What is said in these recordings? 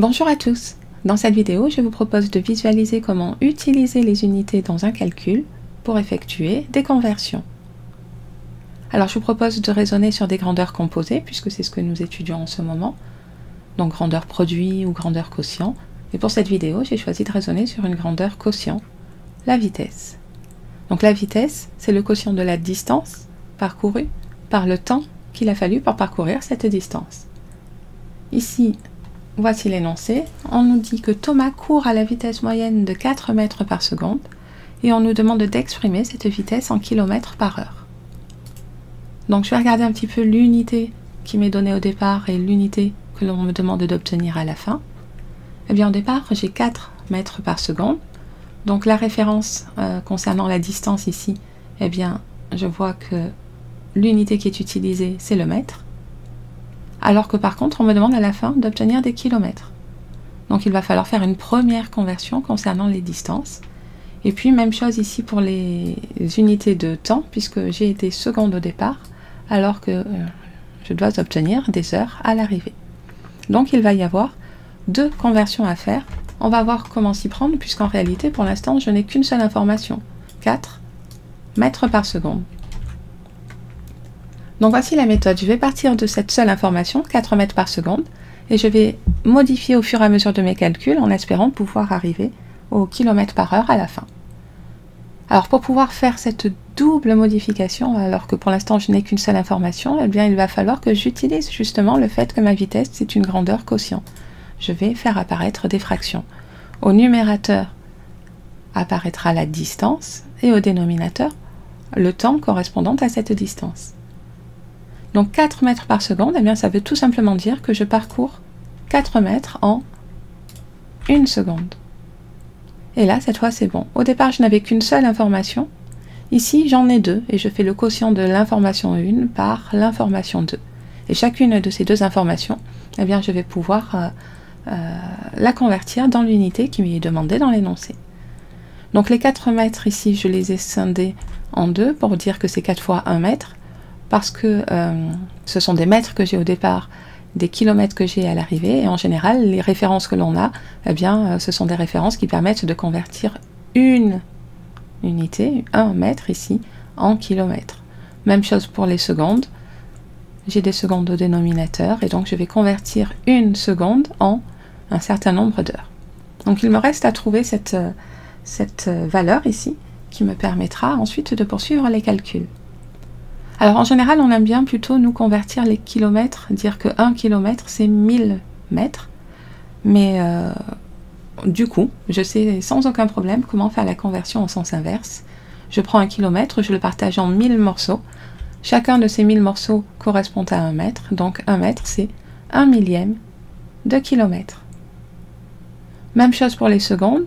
Bonjour à tous. Dans cette vidéo, je vous propose de visualiser comment utiliser les unités dans un calcul pour effectuer des conversions. Alors je vous propose de raisonner sur des grandeurs composées, puisque c'est ce que nous étudions en ce moment, donc grandeur produit ou grandeur quotient. Et pour cette vidéo, j'ai choisi de raisonner sur une grandeur quotient, la vitesse. Donc la vitesse, c'est le quotient de la distance parcourue par le temps qu'il a fallu pour parcourir cette distance. Ici, voici l'énoncé. On nous dit que Thomas court à la vitesse moyenne de 4 mètres par seconde et on nous demande d'exprimer cette vitesse en kilomètres par heure. Donc je vais regarder un petit peu l'unité qui m'est donnée au départ et l'unité que l'on me demande d'obtenir à la fin. Eh bien au départ, j'ai 4 mètres par seconde. Donc la référence concernant la distance ici, eh bien je vois que l'unité qui est utilisée, c'est le mètre. Alors que par contre, on me demande à la fin d'obtenir des kilomètres. Donc il va falloir faire une première conversion concernant les distances. Et puis même chose ici pour les unités de temps, puisque j'ai des secondes au départ, alors que je dois obtenir des heures à l'arrivée. Donc il va y avoir 2 conversions à faire. On va voir comment s'y prendre, puisqu'en réalité, pour l'instant, je n'ai qu'une seule information, 4 mètres par seconde. Donc voici la méthode. Je vais partir de cette seule information, 4 mètres par seconde, et je vais modifier au fur et à mesure de mes calculs en espérant pouvoir arriver au kilomètre par heure à la fin. Alors pour pouvoir faire cette double modification, alors que pour l'instant je n'ai qu'une seule information, eh bien il va falloir que j'utilise justement le fait que ma vitesse c'est une grandeur quotient. Je vais faire apparaître des fractions. Au numérateur apparaîtra la distance et au dénominateur le temps correspondant à cette distance. Donc 4 mètres par seconde, eh bien ça veut tout simplement dire que je parcours 4 mètres en 1 seconde. Et là, cette fois, c'est bon. Au départ, je n'avais qu'une seule information. Ici, j'en ai 2, et je fais le quotient de l'information 1 par l'information 2. Et chacune de ces 2 informations, eh bien, je vais pouvoir la convertir dans l'unité qui m'y est demandée dans l'énoncé. Donc les 4 mètres ici, je les ai scindés en 2 pour dire que c'est 4 fois 1 mètre. Parce que ce sont des mètres que j'ai au départ, des kilomètres que j'ai à l'arrivée, et en général, les références que l'on a, eh bien, ce sont des références qui permettent de convertir une unité, 1 mètre ici, en kilomètres. Même chose pour les secondes, j'ai des secondes au dénominateur, et donc je vais convertir 1 seconde en un certain nombre d'heures. Donc il me reste à trouver cette valeur ici, qui me permettra ensuite de poursuivre les calculs. Alors en général, on aime bien plutôt nous convertir les kilomètres, dire que 1 kilomètre c'est 1000 mètres. Mais du coup, je sais sans aucun problème comment faire la conversion en sens inverse. Je prends 1 kilomètre, je le partage en 1000 morceaux. Chacun de ces 1000 morceaux correspond à 1 mètre. Donc 1 mètre c'est 1 millième de kilomètre. Même chose pour les secondes.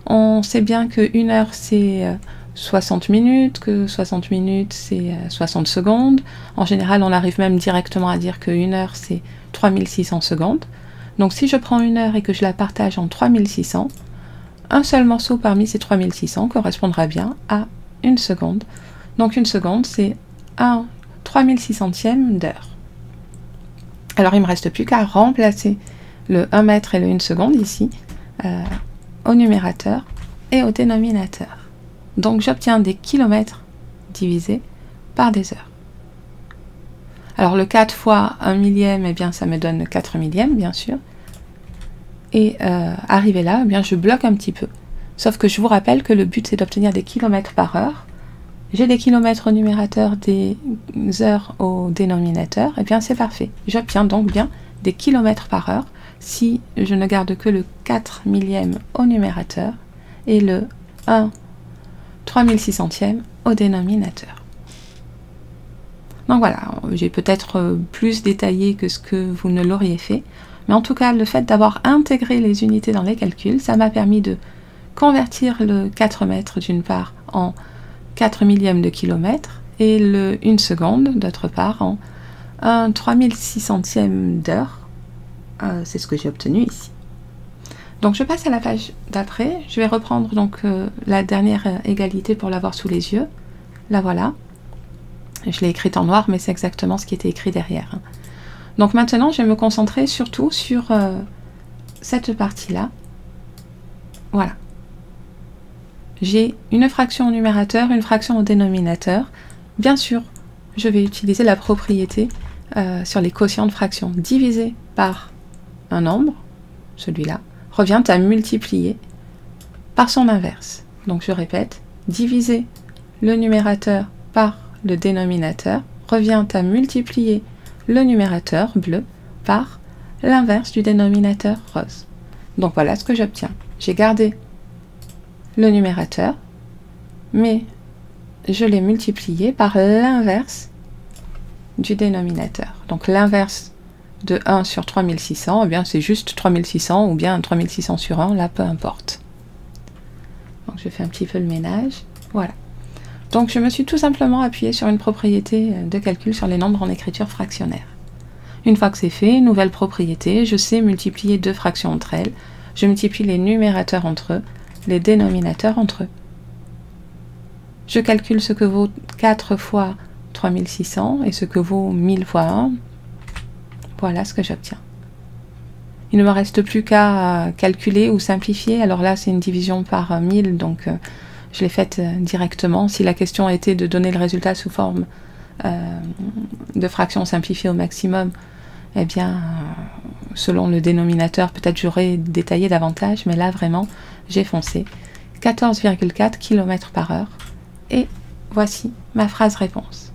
On sait bien que 1 heure c'est 60 minutes, que 60 minutes c'est 60 secondes. En général, on arrive même directement à dire que 1 heure c'est 3600 secondes. Donc si je prends 1 heure et que je la partage en 3600, un seul morceau parmi ces 3600 correspondra bien à 1 seconde. Donc 1 seconde c'est 1 3600e d'heure. Alors il ne me reste plus qu'à remplacer le 1 mètre et le 1 seconde ici au numérateur et au dénominateur. Donc j'obtiens des kilomètres divisés par des heures. Alors le 4 fois 1 millième, eh bien ça me donne 4 millièmes, bien sûr. Et arrivé là, eh bien je bloque un petit peu. Sauf que je vous rappelle que le but c'est d'obtenir des kilomètres par heure. J'ai des kilomètres au numérateur, des heures au dénominateur, et bien c'est parfait. J'obtiens donc bien des kilomètres par heure si je ne garde que le 4 millième au numérateur et le 1 3600e au dénominateur. Donc voilà, j'ai peut-être plus détaillé que ce que vous ne l'auriez fait, mais en tout cas, le fait d'avoir intégré les unités dans les calculs, ça m'a permis de convertir le 4 mètres d'une part en 4 millièmes de kilomètre et le 1 seconde d'autre part en 1 3600e d'heure. C'est ce que j'ai obtenu ici. Donc je passe à la page d'après, je vais reprendre donc la dernière égalité pour l'avoir sous les yeux. La voilà. Je l'ai écrite en noir, mais c'est exactement ce qui était écrit derrière. Donc maintenant, je vais me concentrer surtout sur cette partie-là, voilà. J'ai une fraction au numérateur, une fraction au dénominateur. Bien sûr, je vais utiliser la propriété sur les quotients de fractions. Divisé par un nombre, celui-là, revient à multiplier par son inverse. Donc je répète, diviser le numérateur par le dénominateur revient à multiplier le numérateur bleu par l'inverse du dénominateur rose. Donc voilà ce que j'obtiens. J'ai gardé le numérateur, mais je l'ai multiplié par l'inverse du dénominateur. Donc l'inverse de 1 sur 3600, eh bien c'est juste 3600 ou bien 3600 sur 1, là peu importe. Donc je fais un petit peu le ménage, voilà. Donc je me suis tout simplement appuyée sur une propriété de calcul sur les nombres en écriture fractionnaire. Une fois que c'est fait, nouvelle propriété, je sais multiplier deux fractions entre elles, je multiplie les numérateurs entre eux, les dénominateurs entre eux. Je calcule ce que vaut 4 fois 3600 et ce que vaut 1000 fois 1. Voilà ce que j'obtiens. Il ne me reste plus qu'à calculer ou simplifier. Alors là, c'est une division par 1000, donc je l'ai faite directement. Si la question était de donner le résultat sous forme de fraction simplifiée au maximum, eh bien, selon le dénominateur, peut-être j'aurais détaillé davantage, mais là, vraiment, j'ai foncé. 14,4 km/h. Et voici ma phrase réponse.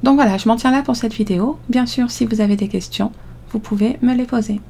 Donc voilà, je m'en tiens là pour cette vidéo. Bien sûr, si vous avez des questions, vous pouvez me les poser.